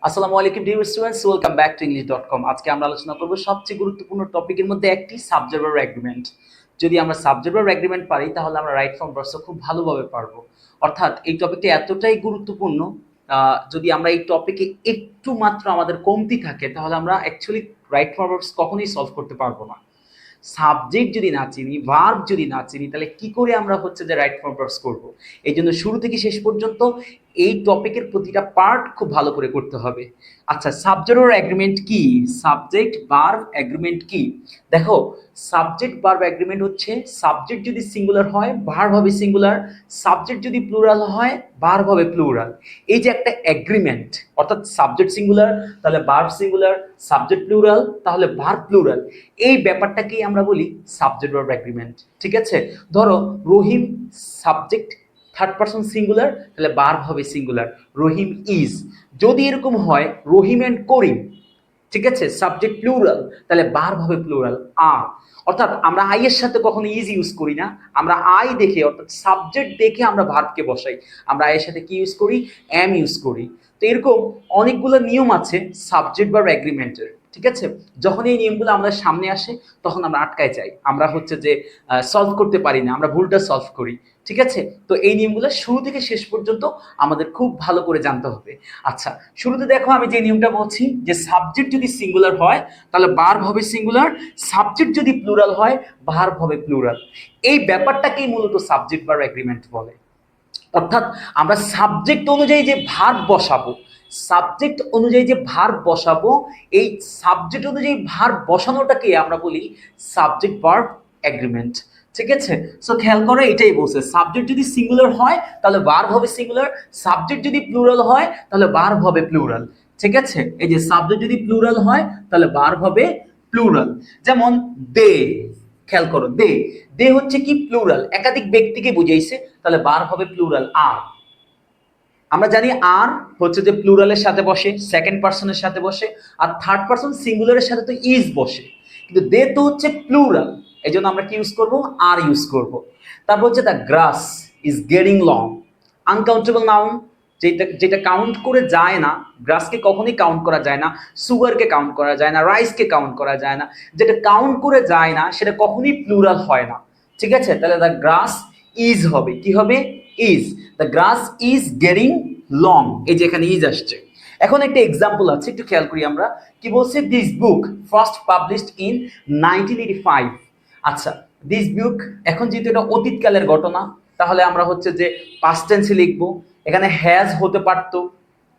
আসসালামু আলাইকুম dear students, welcome back to english.com। আজকে আমরা আলোচনা করব সবচেয়ে গুরুত্বপূর্ণ টপিকের মধ্যে একটি সাবজেক্ট ভার্ব এগ্রিমেন্ট। যদি আমরা সাবজেক্ট ভার্ব এগ্রিমেন্ট পারি তাহলে আমরা রাইট ফর্ম ভার্বস খুব ভালোভাবে পারবো। অর্থাৎ এই টপিকটি এতটাই গুরুত্বপূর্ণ, যদি আমরা এই টপিকে একটু মাত্র আমাদের কমতি থাকে তাহলে আমরা অ্যাকচুয়ালি রাইট ফর্ম ভার্বস কখনোই সলভ করতে পারবো না। সাবজেক্ট যদি না চিনি, ভার্ব যদি না চিনি, তাহলে কি করে আমরা হচ্ছে যে রাইট ফর্ম ভার্বস করব। এই জন্য শুরু থেকে শেষ পর্যন্ত এই টপিকের প্রতিটা পার্ট খুব ভালো করে করতে হবে। আচ্ছা, সাবজেক্ট ভার্ব এগ্রিমেন্ট কি? সাবজেক্ট ভার্ব এগ্রিমেন্ট কি? দেখো, সাবজেক্ট ভার্ব এগ্রিমেন্ট হচ্ছে সাবজেক্ট যদি সিঙ্গুলার হয় ভার্ব হবে সিঙ্গুলার, সাবজেক্ট যদি প্লুরাল হয় ভার্ব হবে প্লুরাল। এই যে একটা এগ্রিমেন্ট, অর্থাৎ সাবজেক্ট সিঙ্গুলার তাহলে ভার্ব সিঙ্গুলার, সাবজেক্ট প্লুরাল তাহলে ভার্ব প্লুরাল, এই ব্যাপারটাকেই আমরা বলি সাবজেক্ট ভার্ব এগ্রিমেন্ট। ঠিক আছে, ধরো রহিম সাবজেক্ট থার্ড পারসন সিঙ্গুলার, তাহলে ভার্ব হবে সিঙ্গুলার, রহিম ইজ। যদি এরকম হয় রহিম অ্যান্ড করিম, ঠিক আছে, সাবজেক্ট প্লুরাল, তাহলে ভার্ব হবে প্লুরাল আর। অর্থাৎ আমরা আই এর সাথে কখনো ইজ ইউজ করি না, আমরা আই দেখে অর্থাৎ সাবজেক্ট দেখে আমরা ভার্বকে বসাই। আমরা আই এর সাথে কি ইউজ করি? এম ইউজ করি। তো এরকম অনেকগুলো নিয়ম আছে সাবজেক্ট ভার্ব এগ্রিমেন্টের। ঠিক আছে, যখন এই নিয়মগুলো আমাদের সামনে আসে তখন আমরা আটকায় যাই, আমরা হচ্ছে যে সলভ করতে পারি না, আমরা ভুলটা সলভ করি। ঠিক আছে, তো এই নিয়মগুলো শুরু থেকে শেষ পর্যন্ত আমাদের খুব ভালো করে জানতে হবে। আচ্ছা, শুরুতে দেখো আমি যে নিয়মটা বলছি যে সাবজেক্ট যদি সিঙ্গুলার হয় তাহলে ভার্ব হবে সিঙ্গুলার, সাবজেক্ট যদি প্লুরাল হয় ভার্ব হবে প্লুরাল। এই ব্যাপারটাকেই মূলত সাবজেক্ট ভার্ব এগ্রিমেন্ট বলে। অর্থাৎ আমরা সাবজেক্ট অনুযায়ী যে ভার্ব বসাবো, সাবজেক্ট অনুযায়ী যে ভার্ব বসাবো, এই সাবজেক্ট অনুযায়ী ভার্ব বসানোটাকে আমরা বলি সাবজেক্ট ভার্ব এগ্রিমেন্ট। ঠিক আছে, সো খেয়াল করো এটাই বলছে, সাবজেক্ট যদি সিঙ্গুলার হয় তাহলে ভার্ব হবে সিঙ্গুলার, সাবজেক্ট যদি প্লুরাল হয় তাহলে ভার্ব হবে প্লুরাল। ঠিক আছে, এই যে সাবজেক্ট যদি প্লুরাল হয় তাহলে ভার্ব হবে প্লুরাল। যেমন দে, খেয়াল করো দে, দে হচ্ছে কি প্লুরাল, একাধিক ব্যক্তিকে বুঝাইছে, তাহলে ভার্ব হবে প্লুরাল আর। আমরা জানি আর হচ্ছে যে প্লুরালের সাথে বসে, সেকেন্ড পারসনের সাথে বসে, আর থার্ড পারসন সিঙ্গুলারের সাথে তো ইজ বসে, কিন্তু দে তো হচ্ছে প্লুরাল, এই জন্য আমরা কি ইউজ করব? আর ইউজ করব। তারপর হচ্ছে the grass is getting long, uncountable noun, যেটা যেটা কাউন্ট করে যায় না, গ্রাসকে কখনোই কাউন্ট করা যায় না, সুগারকে কাউন্ট করা যায় না, রাইসকে কাউন্ট করা যায় না, যেটা কাউন্ট করে যায় না সেটা কখনোই প্লুরাল হয় না। ঠিক আছে, তাহলে দ্য গ্রাস ইজ হবে, কি হবে? Is. The grass is getting long, এই যে এখানে ইজ আসছে। এখন একটা এক্সাম্পল আছে, একটু খেয়াল করি আমরা কি বলছে। This book first published in 1985। আচ্ছা, দিস বুক, এখন যেহেতু এটা অতীতকালের ঘটনা তাহলে আমরা হচ্ছে যে পাস্ট টেন্সে লিখবো। এখানে হ্যাজ হতে পারতো,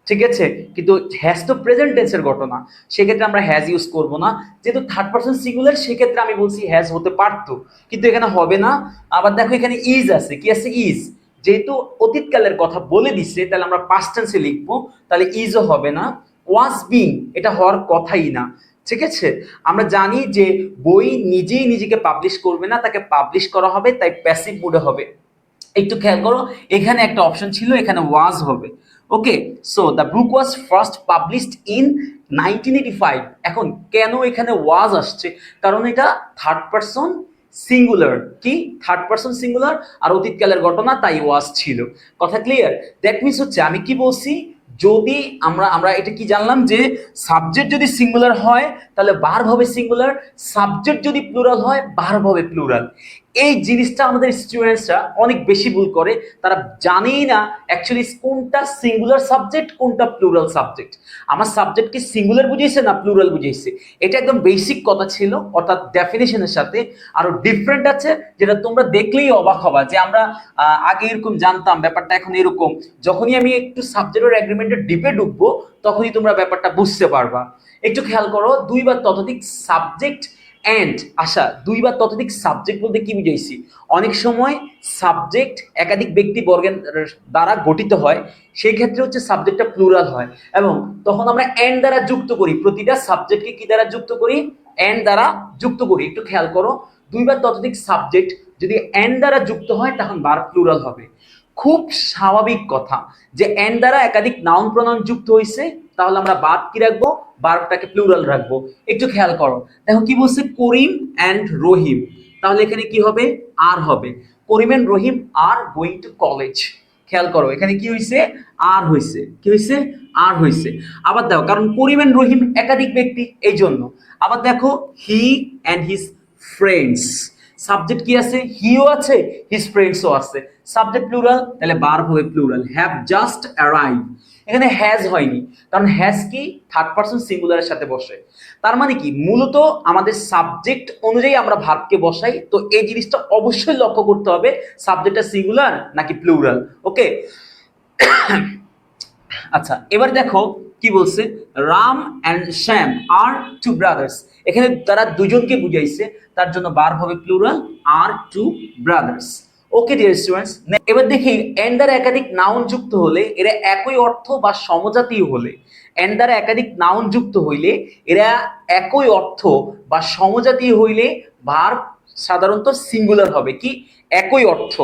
ঠিক আছে, কিন্তু হ্যাজ তো প্রেজেন্ট টেন্সের ঘটনা, সেক্ষেত্রে আমরা হ্যাজ ইউজ করব না। যেহেতু থার্ড পারসন সিঙ্গুলার সেক্ষেত্রে আমি বলছি হ্যাজ হতে পারতো, কিন্তু এখানে হবে না। আবার দেখো এখানে ইজ আছে, কি আছে? ইজ। যেহেতু অতীতকালের কথা বলে দিচ্ছে তাহলে আমরা পাস্ট টেন্সে লিখবো, তাহলে ইজও হবে না। ওয়াজ বিং, এটা হওয়ার কথাই না। ঠিক আছে, আমরা জানি যে বই নিজেই নিজেকে পাবলিশ করবে না, তাকে পাবলিশ করা হবে, তাই প্যাসিভ মুডে হবে। একটু খেয়াল করো, এখানে একটা অপশন ছিল, এখানে ওয়াজ হবে। Okay, so the book was first published in 1985। এখন কেন এখানে ওয়াজ আসছে? কারণ এটা থার্ড পারসন সিঙ্গুলার, কি থার্ড পারসন সিঙ্গুলার আর অতীতকালের ঘটনা, তাই ওয়াজ ছিল। কথা ক্লিয়ার? দ্যাট মিনস হচ্ছে আমি কি বলছি, যদি আমরা আমরা এটা কি জানলাম যে সাবজেক্ট যদি সিঙ্গুলার হয় তাহলে ভার্ব হবে সিঙ্গুলার, সাবজেক্ট যদি প্লুরাল হয় ভার্ব হবে প্লুরাল। এই জিনিসটা আমাদের স্টুডেন্টসরা অনেক বেশি ভুল করে, তারা জানেই না অ্যাকচুয়ালি কোনটা সিঙ্গুলার সাবজেক্ট কোনটা প্লুরাল সাবজেক্ট। আমার সাবজেক্ট কি সিঙ্গুলার বুঝিয়েছে না প্লুরাল বুঝিয়েছে, এটা একদম বেসিক কথা ছিল, অর্থাৎ ডেফিনেশনের সাথে আরো ডিফারেন্ট আছে, যেটা তোমরা দেখলেই অবাক হবা যে আমরা আগে এরকম জানতাম, ব্যাপারটা এখন এরকম। যখনই আমি একটু সাবজেক্টের এগ্রিমেন্টের ডিপে ঢুকবো তখনই তোমরা ব্যাপারটা বুঝতে পারবা। একটু খেয়াল করো, দুই বা ততোধিক সাবজেক্ট অ্যান্ড আশা, দুই বা ততোধিক সাবজেক্ট বলতে কি বুঝাইছি? অনেক সময় সাবজেক্ট একাধিক ব্যক্তি বর্গের দ্বারা গঠিত হয়, সেই ক্ষেত্রে হচ্ছে সাবজেক্টটা প্লুরাল হয়, এবং তখন আমরা এন্ড দ্বারা যুক্ত করি, প্রতিটা সাবজেক্টকে কি দ্বারা যুক্ত করি? এন্ড দ্বারা যুক্ত করি। একটু খেয়াল করো, দুই বা ততোধিক সাবজেক্ট যদি এন্ড দ্বারা যুক্ত হয় তখন ভার্ব প্লুরাল হবে। খুব স্বাভাবিক কথা যে এন্ড দ্বারা একাধিক নাউন প্রনাউন যুক্ত হয়েছে, তাহলে আমরা ভার্ব কি রাখবো? ভার্বটাকে প্লুরাল রাখবো। একটু খেয়াল করো, দেখো কি বলছে, করিম অ্যান্ড রহিম, তাহলে এখানে কি হবে? আর হবে। Karim and Rahim are going to college. খেয়াল করো এখানে কি হয়েছে, আর হয়েছে, কি হয়েছে, আর হয়েছে। আবার দেখো কারণ করিম এন্ড রহিম একাধিক ব্যক্তি এই জন্য। আবার দেখো he and his friends, subject কি আছে, হিও আছে, হিজ ফ্রেন্ডসও আছে, সাবজেক্ট প্লুরাল, তাহলে ভার্ব হবে প্লুরাল। হ্যাভ জাস্ট অ্যারাইভ, এখানে হ্যাজ হয়নি, কারণ হ্যাজ কি থার্ড পারসন সিঙ্গুলারের সাথে বসে। তার মানে কি মূলত আমাদের সাবজেক্ট অনুযায়ী আমরা ভার্বকে বসাই। তো এই জিনিসটা অবশ্যই লক্ষ্য করতে হবে, সাবজেক্টটা সিঙ্গুলার নাকি প্লুরাল। ওকে, আচ্ছা এবার দেখো কি বলছে, Ram and Shyam are two brothers, এখানে তারা দুজনকে বুঝাইছে, তার জন্য ভার্ব হবে plural are two brothers. Okay dear students, এবার দেখি এন্ড দ্বারা একাধিক নাউন যুক্ত হলে এরা একই অর্থ বা সমজাতীয় হলে, এন্ড দ্বারা একাধিক নাউন যুক্ত হইলে এরা একই অর্থ বা সমজাতীয় হইলে ভার্ব সাধারণত সিঙ্গুলার হবে, কি একই অর্থ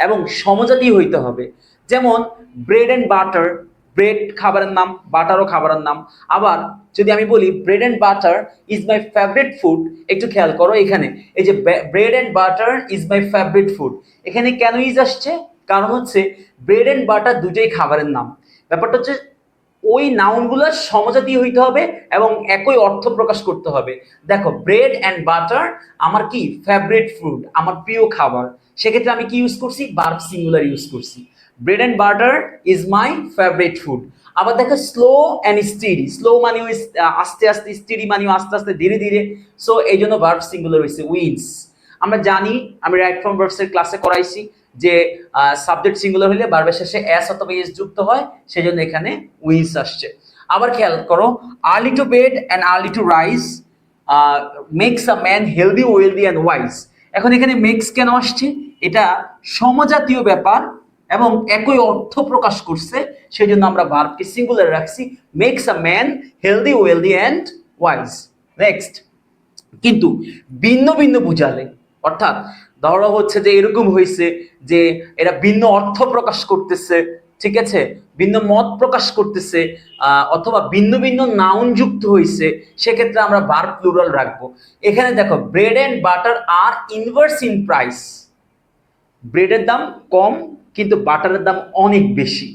এবং সমজাতীয় হইতে হবে। যেমন ব্রেড এন্ড বাটার, ব্রেড খাবারের নাম, বাটারও খাবারের নাম। আবার যদি আমি বলি bread and butter is my favourite food, একটু খেয়াল করো এখানে এই যে bread and butter is my favourite food, এখানে কেন ইজ আসছে, কারণ হচ্ছে ব্রেড এন্ড বাটার দুটোই খাবারের নাম। ব্যাপারটা হচ্ছে ওই নাউনগুলো সমজাতীয় হইতে হবে এবং একই অর্থ প্রকাশ করতে হবে। দেখো ব্রেড অ্যান্ড বাটার আমার কি ফেভারিট ফুড, আমার প্রিয় খাবার, সেক্ষেত্রে আমি কি ইউজ করছি, ভার্ব সিঙ্গুলার ইউজ করছি, bread and butter is my favourite food. আবার দেখো স্লো অ্যান্ড স্টিডি, স্লো মানেও আস্তে আস্তে, স্টিডি মানেও আস্তে আস্তে ধীরে ধীরে, সো এই জন্য ভার্ব সিঙ্গুলার হয়েছে উইন্স। আমরা জানি, আমি রাইট ফ্রম ভার্বসের ক্লাসে করাইছি যে সাবজেক্ট সিঙ্গুলার হলে ভার্বের শেষে এস অথবা এস যুক্ত হয়, সেজন্য এখানে উইন্স আসছে। আবার খেয়াল করো early to bed and early to rise makes a man healthy wealthy and wise. এখন এখানে মেক্স কেন আসছে, এটা সমজাতীয় ব্যাপার এবং একই অর্থ প্রকাশ করছে, সেই জন্য আমরা ভার্বকে সিঙ্গুলার রাখছি, makes a man healthy wealthy and wise. Next, কিন্তু ভিন্ন ভিন্ন বুঝালে, অর্থাৎ ধরো হচ্ছে যে এরকম হয়েছে যে এরা ভিন্ন অর্থ প্রকাশ করতেছে, ঠিক আছে, ভিন্ন মত প্রকাশ করতেছে, অথবা ভিন্ন ভিন্ন নাউন যুক্ত হয়েছে, সেক্ষেত্রে আমরা ভার্ব প্লুরাল রাখবো। এখানে দেখো bread and butter are inverse in price, ব্রেডের দাম কম কিন্তু বাটারের দাম অনেক বেশি,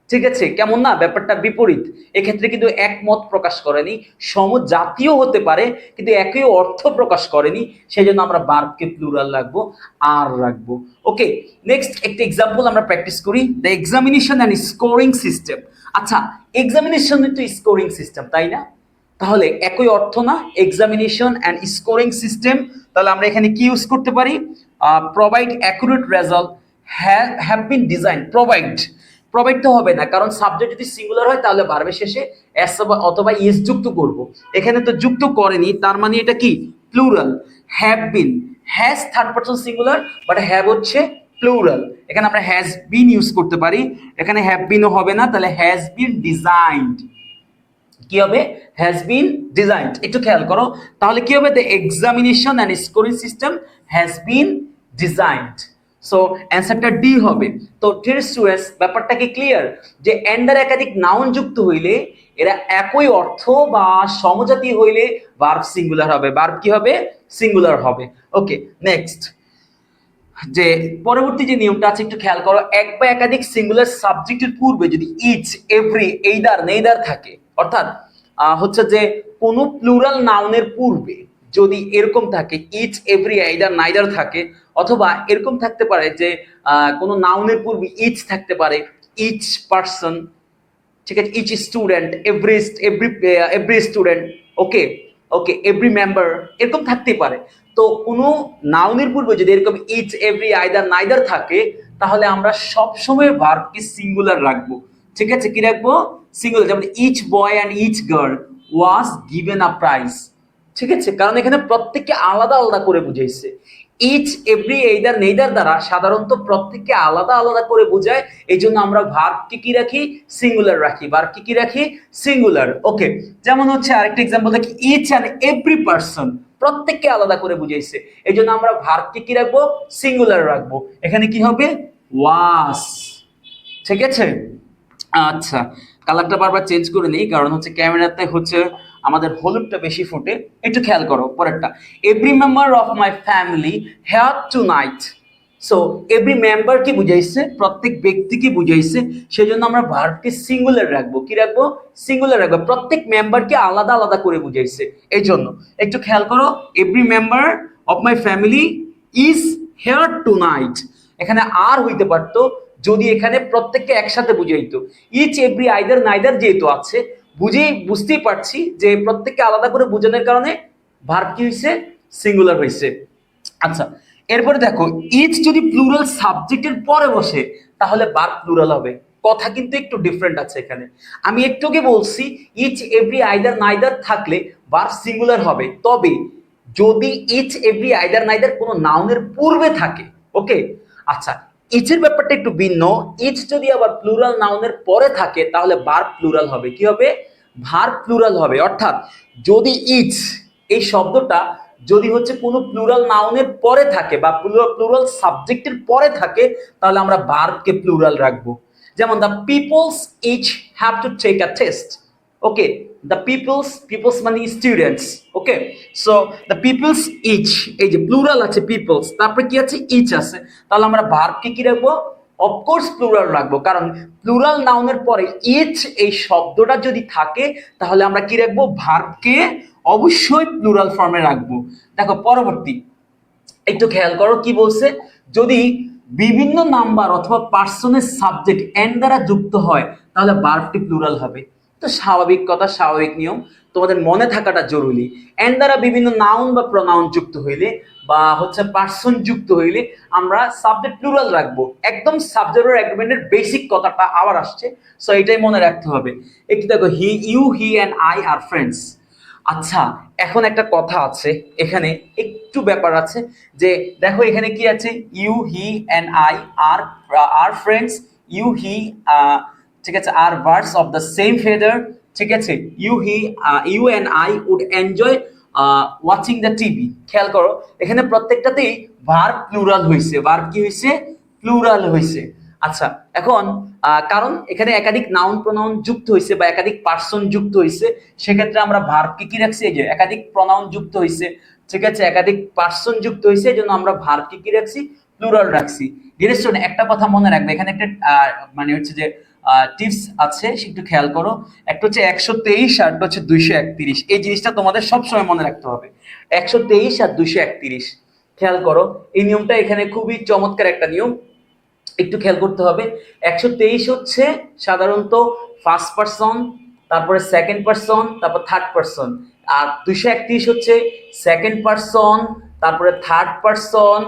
ঠিক আছে, কেমন না ব্যাপারটা বিপরীত। এক্ষেত্রে কিন্তু একমত প্রকাশ করেনি, সমজাতীয় হতে পারে কিন্তু একই অর্থ প্রকাশ করেনি, সেই জন্য আমরা ভার্বকে প্লুরাল রাখবো, আর রাখবো। ওকে, নেক্সট একটা এক্সাম্পল আমরা প্র্যাকটিস করি, the examination and scoring system. আচ্ছা এক্সামিনেশন তো স্কোরিং সিস্টেম, তাই না, তাহলে একই অর্থ না, এক্সামিনেশন অ্যান্ড স্কোরিং সিস্টেম, তাহলে আমরা এখানে কি ইউজ করতে পারি, provide accurate result, have been design, provide, provide তো হবে না, কারণ সাবজেক্ট যদি সিঙ্গুলার হয় তাহলে ভার্বের শেষে এস অথবা ইস যুক্ত করব, এখানে তো যুক্ত করেনি, তার মানে এটা কি plural. Have been, has third person singular but have হচ্ছে প্লুরাল, এখানে আমরা হ্যাজ বিন ইউজ করতে পারি, এখানে হ্যাভ বিনও হবে না, তাহলে হ্যাজ বিন ডিজাইনড, কি হবে, হ্যাজ বিন ডিজাইনড। একটু খেয়াল করো তাহলে কি হবে, the examination and scoring system has been designed, so অ্যান্সারটা ডি হবে। তো ডিয়ার স্টুডেন্টস, ব্যাপারটা কি ক্লিয়ার, যে এন্ডার একাধিক নাউন যুক্ত হইলে এরা একই অর্থ বা সমজাতীয় হইলে ভার্ব সিঙ্গুলার হবে, ভার্ব কি হবে, সিঙ্গুলার হবে। ওকে, নেক্সট যে পরবর্তী যে নিয়মটা আছে একটু খেয়াল করো, এক বা একাধিক সিঙ্গুলার সাবজেক্টের পূর্বে যদি ইচ, এভরি, এইদার, নেইদার থাকে, অর্থাৎ হচ্ছে যে কোনো প্লুরাল নাউনের পূর্বে যদি এরকম থাকে ইচ, এভরি, এইদার, নাইদার থাকে, অথবা এরকম থাকতে পারে যে কোনো নাউনের পূর্বে ইচ থাকতে পারে, ইচ পারসন, ঠিক আছে, each student, every every student, okay okay, every member, এরকম থাকতে পারে। তো কোনো নাউনের পূর্বে যদি এরকম ইচ, এভরি, আইদার, নাইদার থাকে, তাহলে আমরা সবসময় ভার্বকে সিঙ্গুলার রাখবো, ঠিক আছে, কি রাখবো, সিঙ্গুলার। যেমন each boy and each girl was given a prize, ঠিক আছে, কারণ এখানে প্রত্যেককে আলাদা আলাদা করে বুঝাইছে। ইচ, এভরি, এইদার, নেইদার দ্বারা সাধারণত প্রত্যেককে আলাদা আলাদা করে বোঝায়, এই জন্য আমরা ভার্বকে কি রাখি, সিঙ্গুলার রাখি, ভার্বকে কি রাখি, সিঙ্গুলার। ওকে, যেমন হচ্ছে আরেকটা এক্সাম্পল দেখি, ইচ অ্যান্ড এভরি পারসন, প্রত্যেককে আলাদা করে বুঝাইছে, এই জন্য আমরা ভার্বকে কি রাখবো, সিঙ্গুলার রাখবো, এখানে কি হবে, ওয়াজ, ঠিক আছে। আচ্ছা, কালারটা বারবার চেঞ্জ করে নিই, কারণ হচ্ছে ক্যামেরাতে হচ্ছে আমাদের হলুদটা বেশি ফুটে। একটু খেয়াল করো পরেরটা, every member of my family here tonight, so every মেম্বারকে বুঝাইছে, প্রত্যেক ব্যক্তিকে বুঝাইছে, সেজন্য আমরা ভার্বকে সিঙ্গুলার রাখবো। কি রাখবো? সিঙ্গুলার রাখবো। প্রত্যেক মেম্বারকে আলাদা আলাদা করে বুঝাইছে, এই জন্য একটু খেয়াল করো। Every member of my family is here two night. এখানে আর হইতে পারতো যদি এখানে প্রত্যেককে একসাথে বুঝাইতো। ইচ এভরি আইদার নাইদার যেহেতু আছে, বুঝতেই পারছি যে প্রত্যেককে আলাদা করে বোঝানোর কারণে ভার্ব কি হয়েছে? সিঙ্গুলার হয়েছে। আচ্ছা, এরপরে দেখো, ইচ যদি প্লুরাল সাবজেক্টের পরে বসে তাহলে ভার্ব প্লুরাল হবে। কথা কিন্তু একটু ডিফারেন্ট আছে এখানে। আমি একটু আগে বলছি ইচ এভরি আইদার নাইদার থাকলে ভার্ব সিঙ্গুলার হবে, তবে যদি ইচ এভরি আইদার নাইদার কোনো নাউনের পূর্বে থাকে। ওকে, আচ্ছা, ইচের ব্যাপারটা একটু ভিন্ন। ইচ যদি আবার প্লুরাল নাউনের পরে থাকে তাহলে ভার্ব প্লুরাল হবে। কি হবে? ভার্ব প্লুরাল হবে। অর্থাৎ যদি ইচ এই শব্দটা যদি হচ্ছে কোনো প্লুরাল নাউনের পরে থাকে বা প্লুরাল সাবজেক্টের পরে থাকে তাহলে আমরা ভার্বকে প্লুরাল রাখবো। যেমন the peoples each have to take a test. Okay, the peoples মানে students. Okay, so the peoples each, এই যে প্লুরাল আছে পিপলস, তারপরে কি আছে? ইচ আছে। তাহলে আমরা ভার্বকে কি রাখবো? অফকোর্স প্লুরাল রাখবো, কারণ প্লুরাল নাউনের পরে ইচ এই শব্দটা যদি থাকে তাহলে আমরা কি রাখবো? ভার্বকে অবশ্যই প্লুরাল ফর্মে রাখবো। দেখো পরবর্তী, একটু খেয়াল করো কি বলছে। যদি বিভিন্ন নাম্বার অথবা পার্সনের সাবজেক্ট এন্ড দ্বারা যুক্ত হয় তাহলে ভার্বটি প্লুরাল হবে। তো স্বাভাবিক কথা, স্বাভাবিক নিয়ম, তোমাদের মনে থাকাটা জরুরি। এন্ড দ্বারা বিভিন্ন নাউন বা প্রনাউন যুক্ত হইলে বা হচ্ছে পার্সন যুক্ত হইলে আমরা সাবজেক্ট প্লুরাল রাখবো। একদম সাবজেক্ট এগ্রিমেন্টের বেসিক কথাটা আবার আসছে, সো এটাই মনে রাখতে হবে। একটু দেখো, you he and I are friends. আচ্ছা, এখন একটা কথা আছে এখানে, একটু ব্যাপার আছে যে দেখো এখানে কি আছে? You he and I are friends. You he, ঠিক আছে, আর birds of the same feather. ঠিক আছে, you and I would enjoy watching the TV. খেয়াল করো এখানে প্রত্যেকটাতেই ভার্ব প্লুরাল হয়েছে। ভার্ব কি হয়েছে? প্লুরাল হয়েছে। আচ্ছা, এখন কারণ এখানে একাধিক নাউন প্রনাউন যুক্ত হয়েছে বা একাধিক পার্সন যুক্ত হয়েছে, সেক্ষেত্রে আমরা ভার্বকে কি রাখছি? এই যে একাধিক প্রনাউন যুক্ত হয়েছে, ঠিক আছে, একাধিক পার্সন যুক্ত হয়েছে, এই জন্য আমরা ভার্বকে কি রাখছি? প্লুরাল রাখছি। ডিয়ার স্টুডেন্ট, একটা কথা মনে রাখবে, এখানে একটা মানে হচ্ছে যে টিপস আছে, একটু খেয়াল করো। একটা হচ্ছে 123 আর একটা হচ্ছে 231। এই জিনিসটা তোমাদের সবসময় মনে রাখতে হবে, 123 আর 231। খেয়াল করো, এই নিয়মটা এখানে খুবই চমৎকার একটা নিয়ম, একটু খেয়াল করতে হবে। 123 হচ্ছে সাধারণত ফার্স্ট পারসন, তারপরে সেকেন্ড পারসন, তারপর থার্ড পারসন। আর 231 হচ্ছে সেকেন্ড পারসন, তারপরে থার্ড পারসন,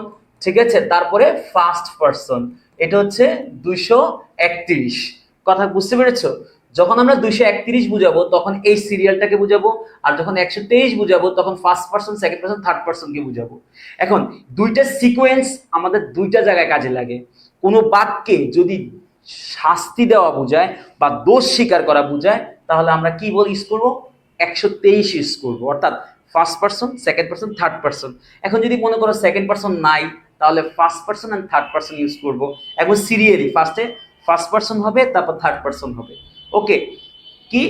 ঠিক আছে, তারপরে ফার্স্ট পারসন। এটা হচ্ছে 231। কথা বুঝতে পেরেছো? যখন আমরা 231 বুঝাবো তখন এই সিরিয়ালটাকে বুঝাবো, আর যখন 123 বুঝাবো তখন first person, second person, third পারসনকে বুঝাবো। এখন দুইটা সিকোয়েন্স আমাদের দুইটা জায়গায় কাজে লাগে। কোনো বাক্যে যদি শাস্তি দেওয়া বোঝায় বা দোষ স্বীকার করা বোঝায় তাহলে আমরা কি বলে ইউজ করবো? 123 ইউজ করবো, অর্থাৎ first person, second person, third person. এখন যদি মনে করো সেকেন্ড পারসন নাই তাহলে first person and third person use করবো। এখন সিরিয়ালি ফার্স্টে ফার্স্ট পারসন হবে, তারপর থার্ড পারসন হবে। ওকে, কি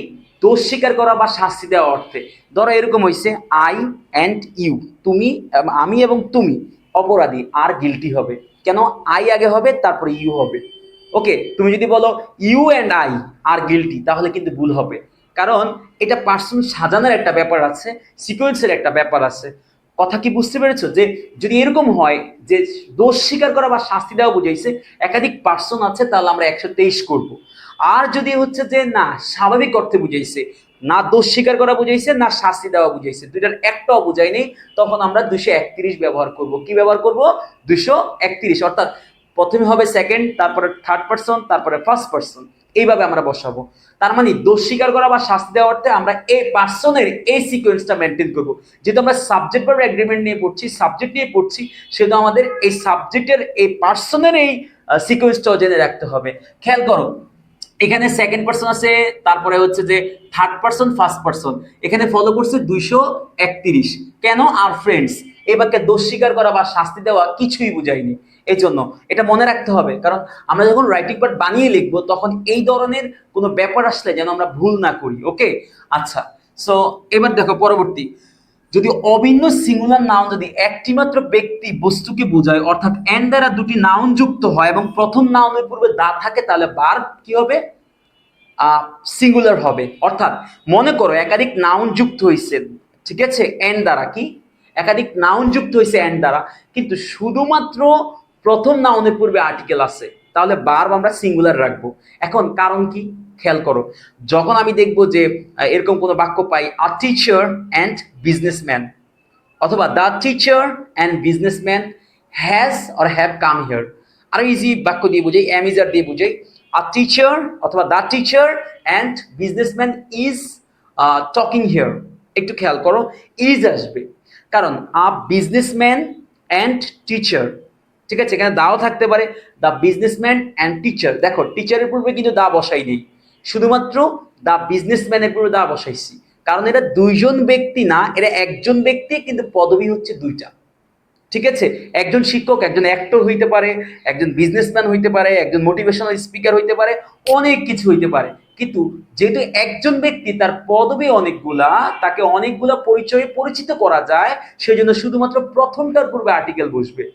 দোষ স্বীকার করা বা শাস্তি দেওয়া অর্থে। ধরো এরকম হয়েছে, আই অ্যান্ড ইউ, তুমি, আমি এবং তুমি অপরাধী আর গিলটি হবে। কেন? আই আগে হবে, তারপরে ইউ হবে। ওকে, তুমি যদি বলো you and I are guilty তাহলে কিন্তু ভুল হবে, কারণ এটা পার্সন সাজানোর একটা ব্যাপার আছে, সিকোয়েন্সের একটা ব্যাপার আছে। কথা কি বুঝতে পেরেছো? যে যদি এরকম হয় যে দোষ স্বীকার করা বা শাস্তি দেওয়া বুঝাইছে, একাধিক পার্সন আছে, তাহলে আমরা 123 করবো। আর যদি হচ্ছে যে না, স্বাভাবিক অর্থে বুঝাইছে, না দোষ স্বীকার করা বুঝাইছে, না শাস্তি দেওয়া বুঝাইছে, দুইটার একটাও বুঝাই নেই, তখন আমরা 231 ব্যবহার করব। কি ব্যবহার করব? 231। অর্থাৎ প্রথমে হবে সেকেন্ড, তারপরে থার্ড পারসন, তারপরে ফার্স্ট পারসন, এইভাবে আমরা বসাবো। তার মানে দোষ স্বীকার করা বা শাস্তি দেওয়ার অর্থে আমরা এই পার্সনের এই সিকোয়েন্সটা মেনটেন করবো। যেহেতু আমরা সাবজেক্ট ভার্ব এগ্রিমেন্ট নিয়ে পড়ছি, সাবজেক্ট নিয়ে পড়ছি, সেহেতু আমাদের এই সাবজেক্টের এই পার্সনের এই সিকোয়েন্সটাও জেনে রাখতে হবে। খেয়াল করো, এখানে সেকেন্ড পারসন আছে, তারপরে হচ্ছে যে থার্ড পারসন, ফার্স্ট পারসন, এখানে ফলো করছে 231। কেন? আর ফ্রেন্ডস। এই বাক্যে দোষ স্বীকার করা বা শাস্তি দেওয়া কিছুই বুঝায়নি। এই জন্য এটা মনে রাখতে হবে, কারণ আমরা যখন রাইটিং পার্ট বানিয়ে লিখবো তখন এই ধরনের কোনো ব্যাপার আসলে যেন আমরা ভুল না করি। ওকে, আচ্ছা, সো এবার দেখো পরবর্তী, যদি অভিন্ন সিঙ্গুলার নাউন যদি একটি মাত্র ব্যক্তি বস্তুকে বোঝায়, অর্থাৎ এন দ্বারা দুটি নাউন যুক্ত হয় এবং প্রথম নাউনের পূর্বে দা থাকে, তাহলে ভার্ব কি হবে? সিঙ্গুলার হবে। অর্থাৎ মনে করো একাধিক নাউন যুক্ত হয়েছে, ঠিক আছে, এন দ্বারা, কি একাধিক নাউন যুক্ত হয়েছে এন দ্বারা, কিন্তু শুধুমাত্র প্রথম নাউনের পূর্বে আর্টিকেল আছে, তাহলে ভার্ব আমরা সিঙ্গুলার রাখবো। এখন কারণ কি খেয়াল করো, যখন আমি দেখবো যে এরকম কোনো বাক্য পাই, আ টিচার অ্যান্ড বিজনেসম্যান, অথবা the teacher and businessman has or have come here, আরো ইজি বাক্য দিয়ে বুঝাই, এম ইজ আর দিয়ে বুঝাই, আ টিচার অথবা the teacher and businessman is talking here. একটু খেয়াল করো, ইজ আসবে, কারণ আ বিজনেসম্যান অ্যান্ড টিচার, ঠিক আছে, এখানে দাও থাকতে পারে, দ্য বিজনেসম্যান অ্যান্ড টিচার। দেখো টিচারের পূর্বে কিন্তু দা বসাই নেই, শুধুমাত্র দ্য বিজনেসম্যানের পূর্বে দা বসাইছি, কারণ এটা দুইজন ব্যক্তি না, এটা একজন ব্যক্তি, কিন্তু পদবি হচ্ছে দুইটা, ঠিক আছে। একজন শিক্ষক, একজন অ্যাক্টর হইতে পারে, একজন বিজনেসম্যান হইতে পারে, একজন মোটিভেশনাল স্পিকার হইতে পারে, অনেক কিছু হইতে পারে, কিন্তু যেহেতু একজন ব্যক্তি, তার পদবি অনেকগুলা, তাকে অনেকগুলা পরিচয়ে পরিচিত করা যায়, সেই জন্য শুধুমাত্র প্রথমটার পূর্বে আর্টিকেল বসবে,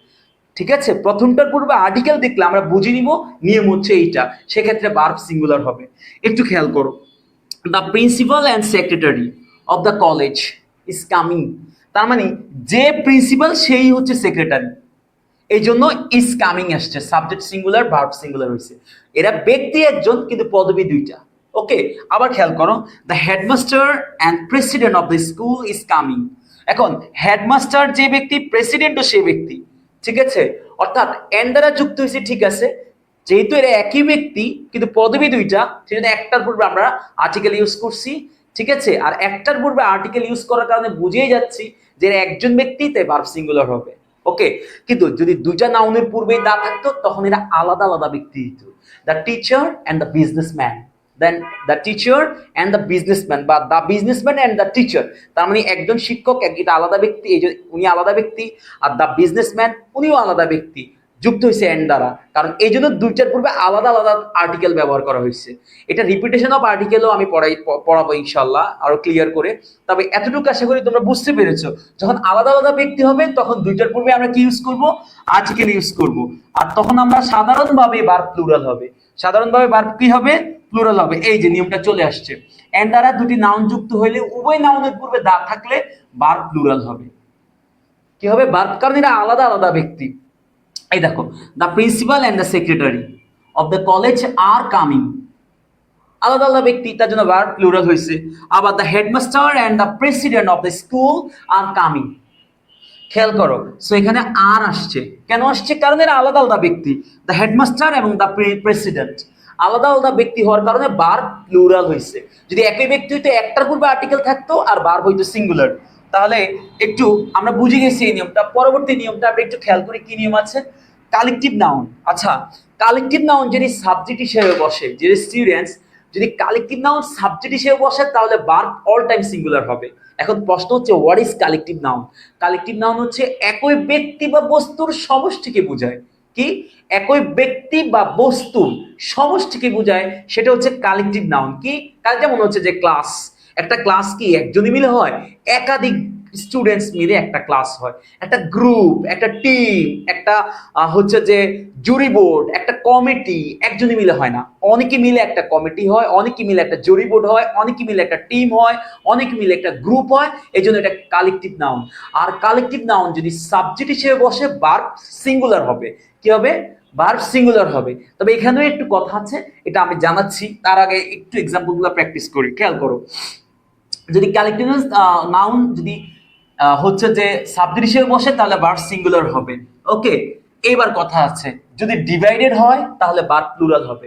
ঠিক আছে। প্রথমটার পূর্বে আর্টিকেল দেখলে আমরা বুঝে নিব নিয়ম হচ্ছে এইটা, সেক্ষেত্রে ভার্ব সিঙ্গুলার হবে। একটু খেয়াল করো, the principal and secretary of the college is coming, তার মানে যে প্রিন্সিপাল সেই হচ্ছে সেক্রেটারি, এই জন্য ইজ কামিং আসছে, সাবজেক্ট সিঙ্গুলার ভার্ব সিঙ্গুলার হয়েছে। এরা ব্যক্তি একজন, কিন্তু পদবি দুইটা। ওকে, আবার খেয়াল করো, the headmaster and president of the school is coming. এখন হেডমাস্টার যে ব্যক্তি, প্রেসিডেন্টও সেই ব্যক্তি, ঠিক আছে, অর্থাৎ এন দ্বারা যুক্ত হয়েছে, ঠিক আছে, যেহেতু এরা একই ব্যক্তি কিন্তু পদবি দুইটা, সেজন্য একটার পূর্বে আমরা আর্টিকেল ইউজ করছি, ঠিক আছে, আর একটার পূর্বে আর্টিকেল ইউজ করার কারণে বুঝিয়ে যাচ্ছি যে এরা একজন ব্যক্তি, তাই ভার্ব সিঙ্গুলার হবে। ওকে, কিন্তু যদি দুইটা নাউনের পূর্বেই দা থাকতো, তখন এরা আলাদা আলাদা ব্যক্তি দিত, the teacher and the businessman, then the teacher and the businessman, বা the businessman and the teacher, তার মানে একজন শিক্ষক, এটা আলাদা ব্যক্তি, এই যে উনি আলাদা ব্যক্তি, আর দ্য বিজনেসম্যান উনিও আলাদা ব্যক্তি, যুক্ত হয়েছে এন দ্বারা, কারণ এই জন্য দুইটার পূর্বে আলাদা আলাদা আর্টিকেল ব্যবহার করা হয়েছে। এটা রিপিটেশন অফ আর্টিকেলও আমি পড়াবো ইনশাল্লাহ আরো ক্লিয়ার করে। তবে এতটুকু আশা করি তোমরা বুঝতে পেরেছো, যখন আলাদা আলাদা ব্যক্তি হবে তখন দুইটার পূর্বে আমরা কি ইউজ করব? আর্টিকেল ইউজ করব, আর তখন আমরা সাধারণভাবে ভার্ব প্লুরাল হবে, সাধারণভাবে ভার্ব কি হবে? প্লুরাল হবে। এই যে নিয়মটা চলে আসছে, এন দ্বারা দুটি নাউন যুক্ত হইলে উভয় নাউনের পূর্বে দা থাকলে ভার্ব প্লুরাল হবে। কি হবে? ভার্ব, কারণ এরা আলাদা আলাদা ব্যক্তি। এই দেখো, the principal and the secretary of the college are coming, আলাদা আলাদা ব্যক্তি, তার জন্য ভার্ব প্লুরাল হয়েছে। আবার the headmaster and the president of the school are coming, খেয়াল করো, সো এখানে আর আসছে, কেন আসছে? কারণ এরা আলাদা আলাদা ব্যক্তি, দ্য হেডমাস্টার এবং দ্য প্রেসিডেন্ট আলাদা আলাদা ব্যক্তি হওয়ার কারণে ভার্ব প্লুরাল হয়েছে। যদি একই ব্যক্তি হইতো, একটার পূর্বে আর্টিকেল থাকতো আর ভার্ব হইতো সিঙ্গুলার। তাহলে একটু আমরা বুঝে গেছি এই নিয়মটা। পরবর্তী নিয়মটা আমরা একটু খেয়াল করি, কি নিয়ম আছে? Collective noun. আচ্ছা, কালেকটিভ নাউন যদি সাবজেক্ট হিসেবে বসে, যে স্টুডেন্টস, যদি কালেকটিভ নাউন সাবজেক্ট হিসেবে বসে, তাহলে ভার্ব অল টাইম সিঙ্গুলার হবে। এখন প্রশ্ন হচ্ছে, what is collective noun? Collective noun হচ্ছে একই ব্যক্তি বা বস্তুর সমষ্টিকে বোঝায়। কি? একই ব্যক্তি বা বস্তুর সমষ্টিকে বোঝায়, সেটা হচ্ছে কালেকটিভ নাউন। কি? যেমন হচ্ছে যে ক্লাস, একটা ক্লাস কি একজনই মিলে হয়? একাধিক স্টুডেন্টস মিলে একটা ক্লাস হয়। একটা গ্রুপ, একটা টিম, একটা হচ্ছে যে জুরি বোর্ড, একটা কমিটি একজনই মিলে হয় না, অনেকে মিলে একটা কমিটি হয়, অনেকে মিলে একটা জুরি বোর্ড হয়, অনেকে মিলে একটা টিম হয়, অনেকে মিলে একটা গ্রুপ হয়, এই জন্য এটা কালেকটিভ নাউন। আর কালেকটিভ নাউন যদি সাবজেক্ট হিসেবে বসে, ভার্ব সিঙ্গুলার হবে। কি হবে? ভার্ব সিঙ্গুলার হবে। তবে এখানেও একটু কথা আছে, এটা আমি জানাচ্ছি, তার আগে একটু এক্সাম্পলগুলো প্র্যাকটিস করি। খেয়াল করো, যদি কালেকটিভ নাউন যদি হচ্ছে যে সাবজেক্ট হিসেবে বসে, তাহলে ভার্ব সিঙ্গুলার হবে। ওকে, এইবার কথা আছে, যদি ডিভাইডেড হয় তাহলে ভার্ব প্লুরাল হবে।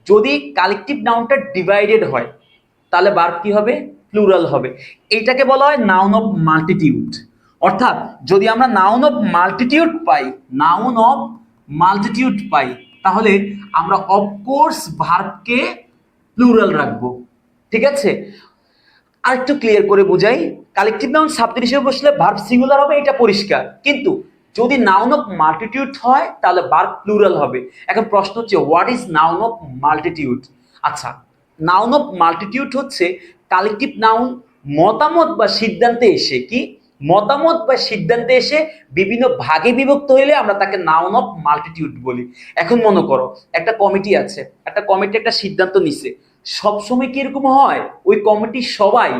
যদি কালেকটিভ নাউনটা ডিভাইডেড হয়, তাহলে ভার্ব কি হবে? প্লুরাল হবে। এইটাকে বলা হয় নাউন অফ মাল্টিটিউড। অর্থাৎ যদি আমরা নাউন অফ মাল্টিটিউড পাই, নাউন অফ মাল্টিটিউড পাই, তাহলে আমরা অফকোর্স ভার্বকে প্লুরাল রাখবো। ঠিক আছে, আর একটু ক্লিয়ার করে বুঝাই, কালেকটিভ নাউন সাবজেক্ট হিসেবে বসলে ভার্ব সিঙ্গুলার হবে, এটা পরিষ্কার। কিন্তু যদি নাউন অফ মাল্টিটিউড হয়, তাহলে ভার্ব প্লুরাল হবে। এখন প্রশ্ন হচ্ছে, what is noun of multitude? আচ্ছা, নাউন অফ মাল্টিটিউড হচ্ছে কালেকটিভ নাউন মতামত বা সিদ্ধান্তে এসে কি মতামত বা সিদ্ধান্তে এসে বিভিন্ন ভাগে বিভক্ত হইলে আমরা তাকে নাউন অফ মাল্টিটিউড বলি। এখন মনে করো একটা কমিটি আছে, একটা কমিটি একটা সিদ্ধান্ত নিছে, সবসময় কি এরকম হয় ওই কমিটির সবাই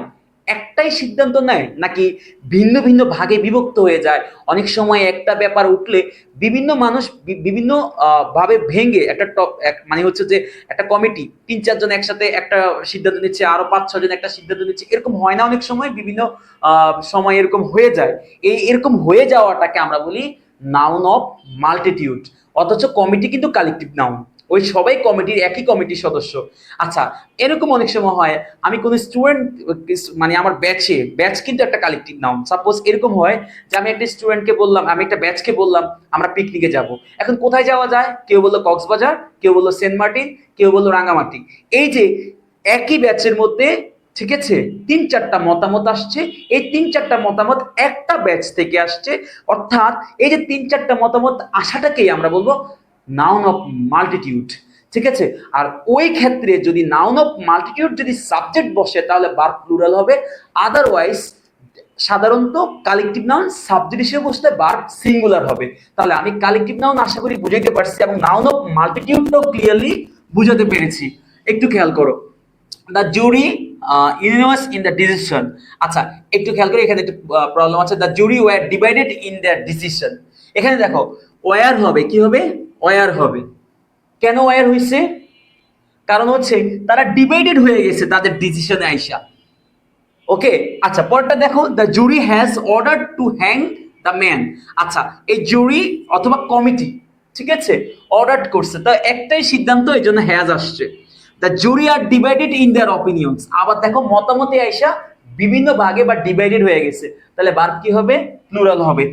একটাই সিদ্ধান্ত নেয়, নাকি ভিন্ন ভিন্ন ভাগে বিভক্ত হয়ে যায়? অনেক সময় একটা ব্যাপার উঠলে বিভিন্ন মানুষ বিভিন্ন ভাবে ভেঙে একটা মানে হচ্ছে যে একটা কমিটি 3-4 জন একসাথে একটা সিদ্ধান্ত নিচ্ছে, আরো 5-6 জন একটা সিদ্ধান্ত নিচ্ছে, এরকম হয় না অনেক সময়? বিভিন্ন সময় এরকম হয়ে যায়। এরকম হয়ে যাওয়াটাকে আমরা বলি নাউন অফ মাল্টিটিউড। অথচ কমিটি কিন্তু কালেকটিভ নাউন, ওই সবাই কমিটির একই কমিটির সদস্য। আচ্ছা, এরকম অনেক সময় হয় আমি কোন স্টুডেন্ট মানে আমার ব্যাচ কিন্তু একটা কালেকটিভ নাউন। সাপোজ এরকম হয় যে আমি একটা স্টুডেন্টকে বললাম, আমি একটা ব্যাচকে বললাম আমরা পিকনিকে যাব। এখন কোথায় যাওয়া যায়? কেউ বললো কক্সবাজার, কেউ বললো সেন্ট মার্টিন, কেউ বললো রাঙামাটি। এই যে একই ব্যাচের মধ্যে, ঠিক আছে, 3-4টা মতামত আসছে, এই 3-4টা মতামত একটা ব্যাচ থেকে আসছে, অর্থাৎ এই যে 3-4টা মতামত আসাটাকেই আমরা বলবো নাউন অফ মাল্টিটিউড। ঠিক আছে? আর ওই ক্ষেত্রে যদি নাউন অফ মাল্টিটিউড যদি সাবজেক্ট বসে তাহলে ভার্ব প্লুরাল হবে। আদারওয়াইজ সাধারণত কালেকটিভ নাউন সাবজেক্ট হিসেবে বসলে ভার্ব সিঙ্গুলার হবে। তাহলে আমি কালেকটিভ নাউন আশা করি বুঝাইতে পারছি এবং নাউন অফ মাল্টিটিউডটাও ক্লিয়ারলি বুঝাতে পেরেছি। একটু খেয়াল করো, the jury universe in the decision. আচ্ছা, একটু খেয়াল করি, এখানে একটু প্রবলেম আছে। The jury were divided in their decision. এখানে দেখো ওয়ার হবে, কি হবে? ওয়ার হবে। কেন ওয়ার হয়েছে? কারণ হচ্ছে তারা ডিভাইডেড হয়ে গেছে তাদের ডিসিশনে আইসা। ওকে, আচ্ছা পরেরটা দেখো, the jury has order to hang the man. আচ্ছা, এই জুরি অথবা কমিটি, ঠিক আছে, অর্ডার করছে, তা একটাই সিদ্ধান্ত, এই জন্য হ্যাজ আসছে। The jury are divided in their opinions. আবার দেখো মতামতে আইসা বিভিন্ন ভাগে বা ডিভাইডেড হয়ে গেছে, তাহলে ভার্ব কি হবে? প্লুরাল হবে,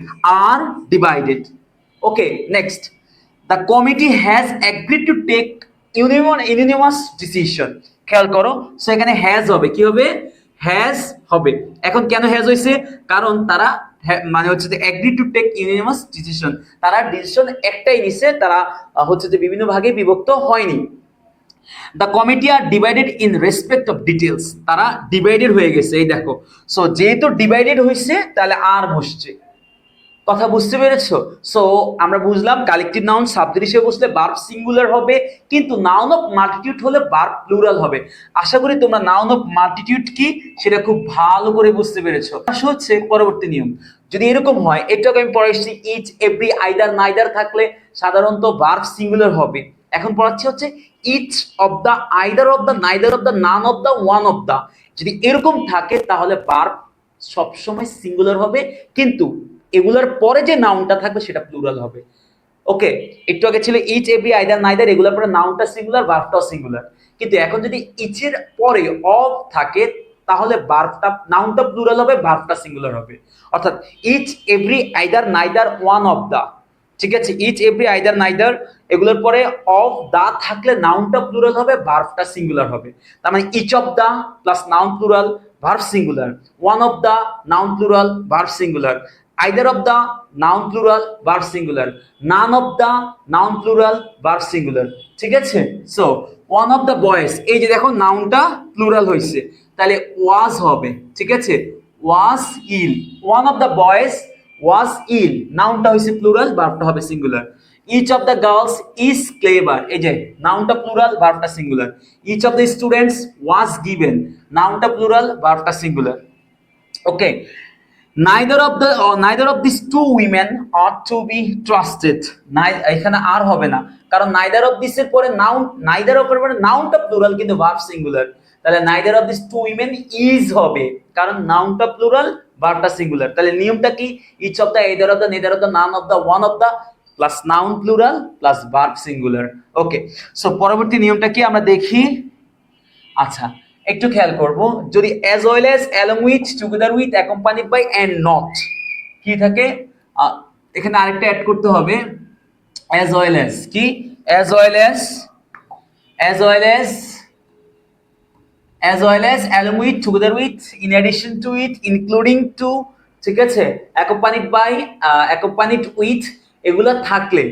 আর divided. Okay, next, the committee has agreed to take unanimous decision. খেয়াল করো, সো এখানে হ্যাজ হবে, কি হবে? হ্যাজ হবে। এখন কেন হ্যাজ হয়েছে? কারণ তারা মানে হচ্ছে যে agree to take unanimous decision, তারা ডিসিশন একটাই নিছে, তারা হচ্ছে যে বিভিন্ন ভাগে বিভক্ত হয়নি। The committee are divided in respect of details, তারা ডিভাইডেড হয়ে গেছে, এই দেখো। সো যেহেতু ডিভাইডেড হয়েছে তাহলে আর বসছে। কথা বুঝতে পেরেছো? সো আমরা বুঝলাম কালেকটিভ নাউন সাবজেক্ট হিসেবে বসলে ভার্ব সিঙ্গুলার হবে, কিন্তু নাউন অফ মাল্টিটিউড হলে ভার্ব প্লুরাল হবে। আশা করি তোমরা নাউন অফ মাল্টিটিউড কি সেটা খুব ভালো করে বুঝতে পেরেছো। আসলে হচ্ছে পরবর্তী নিয়ম, যদি এরকম হয়, এটাকে আমি পড়াইছি ইচ, এভরি, আইদার, নাইদার থাকলে সাধারণত ভার্ব সিঙ্গুলার হবে। এখন পড়াচ্ছি হচ্ছে each of the, either of the, neither of the, none of the, one of the. যদি এরকম থাকে তাহলে ভার্ব সবসময় সিঙ্গুলার হবে, কিন্তু এগুলোর পরে যে নাউনটা থাকবে সেটা প্লুরাল হবে। ওকে, একটু আগে ছিল ইচ, এভরি, আইদার, নাইদার, এগুলোর পরে নাউনটা সিঙ্গুলার, ভার্বটাও সিঙ্গুলার। কিন্তু এখন যদি ইচের পরে অফ থাকে তাহলে ভার্বটা, নাউনটা প্লুরাল হবে, ভার্বটা সিঙ্গুলার হবে। অর্থাৎ each, every, either, neither, one of the. ঠিক আছে, ইচ, এভরি, আইদার, নাইদার, এগুলোর পরে অফ দা থাকলে নাউনটা প্লুরাল হবে, ভার্বটা সিঙ্গুলার হবে। তার মানে each of the plus noun plural, verb singular. One of the, noun plural, verb singular. either of the, noun plural, verb singular. none of the, noun plural, verb singular. ঠিক আছে? So one of the boys, এই যে দেখো নাউনটা plural হয়েছে, তাহলে was হবে। ঠিক আছে, was ill, one of the boys was ill, নাউনটা হয়েছে প্লুরাল, ভার্বটা হবে singular. each of the girls is clever, এই যে নাউনটা প্লুরাল, ভার্বটা singular. each of the students was given, নাউনটা প্লুরাল, ভার্বটা singular. Okay, neither of these two women ought to be trusted, এখানে আর হবে না, কারণ neither of this এর পরে নাউন, neither of এর পরে নাউনটা প্লুরাল কিন্তু ভার্ব সিঙ্গুলার, তাহলে neither of these two women is হবে, কারণ নাউনটা প্লুরাল, ভার্বটা সিঙ্গুলার। তাহলে নিয়মটা কি? each of the, either of the, neither of the, none of the, one of the plus noun plural plus verb singular. Okay, so পরবর্তী নিয়মটা কি আমরা দেখি। আচ্ছা, একটু খেয়াল করব, যদি as well as, along with, together with, accompanied by and not কি থাকে, এখানে আরেকটা অ্যাড করতে হবে, as well as কি, as well as, as well as, as well as, along with, together with, in addition to it, including to, ঠিক আছে, accompanied by, accompanied with, এগুলা থাকলে,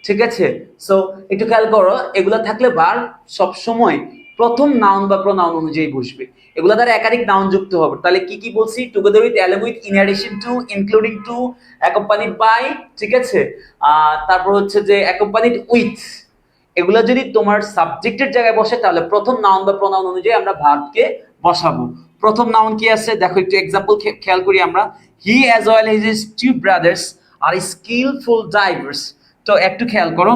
ঠিক আছে। সো একটু খেয়াল করো, এগুলা থাকলে ভার্ব সব সময় প্রথম নাউন বা প্রোনাউন অনুযায়ী বসবে। এগুলা দ্বারা একাধিক নাউন যুক্ত হবে। তাহলে কি কি বলছি? Together with, along with, in addition to, including to, accompanied by, ঠিক আছে? তারপর হচ্ছে যে অ্যাকম্পানিড উইথ, এগুলো যদি তোমার সাবজেক্টের জায়গায় বসে তাহলে প্রথম নাউন বা প্রোনাউন অনুযায়ী আমরা ভার্বকে বসাবো। প্রথম নাউন কি আছে দেখো, একটু এক্সাম্পল খেয়াল করি আমরা। He as well as his two brothers are skilful divers. তো একটু খেয়াল করো,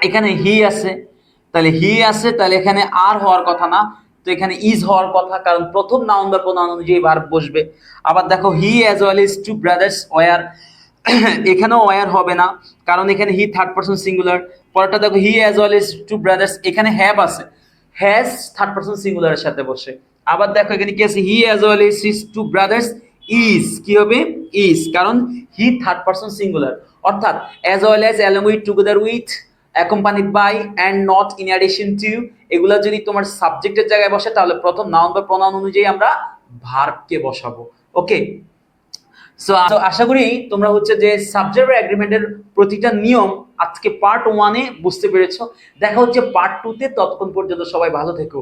এখানে হি আছে, তাহলে হি আছে, তাহলে এখানে আর হওয়ার কথা না, তো এখানে ইজ হওয়ার কথা, কারণ প্রথম নাউন বা প্রোনাউন অনুযায়ী ভার্ব বসবে। আবার দেখো he as well as two brothers were, এখানেও ওয়ার হবে না, কারণ এখানে হি থার্ড পারসন সিঙ্গুলার। পরেরটা দেখো he as well as two brothers, এখানে হ্যাভ আছে, হ্যাজ থার্ড পারসন সিঙ্গুলারের সাথে বসে। আবার দেখো এখানে কি আছে, he as well as his two brothers is, কি হবে? ইজ, কারণ হি থার্ড পারসন সিঙ্গুলার। অর্থাৎ as well as, along with, together with, accompanied by, and not, in addition to, এগুলা যদি তোমার সাবজেক্টের জায়গায় বসে তাহলে প্রথম নাউন বা প্রোনাউন অনুযায়ী আমরা ভার্বকে বসাবো। ওকে, সো আশা করি তোমরা হচ্ছে যে সাবজেক্ট এগ্রিমেন্টের প্রতিটা নিয়ম আজকে পার্ট 1-এ বুঝতে পেরেছো। দেখা হচ্ছে পার্ট 2-তে। ততক্ষণ পর্যন্ত সবাই ভালো থেকো।